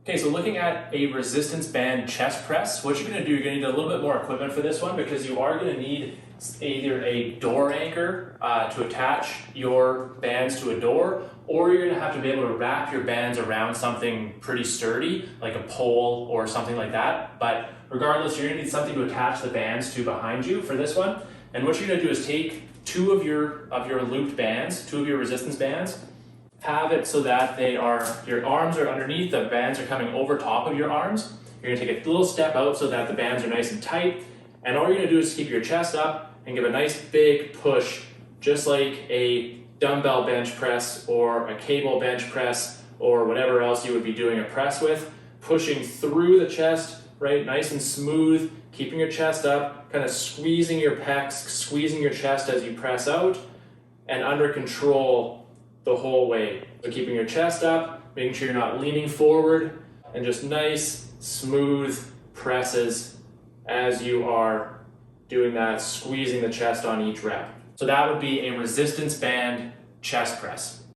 Okay, so looking at a resistance band chest press, what you're going to do, you're going to need a little bit more equipment for this one because you are going to need either a door anchor to attach your bands to a door, or you're going to have to be able to wrap your bands around something pretty sturdy, like a pole or something like that. But regardless, you're going to need something to attach the bands to behind you for this one. And what you're going to do is take two of your looped bands, two of your resistance bands, have it so that your arms are underneath, the bands are coming over top of your arms. You're gonna take a little step out so that the bands are nice and tight. And all you're gonna do is keep your chest up and give a nice big push, just like a dumbbell bench press or a cable bench press or whatever else you would be doing a press with. Pushing through the chest, right, nice and smooth, keeping your chest up, kind of squeezing your pecs, squeezing your chest as you press out, and under control the whole way. So keeping your chest up, making sure you're not leaning forward, and just nice, smooth presses as you are doing that, squeezing the chest on each rep. So that would be a resistance band chest press.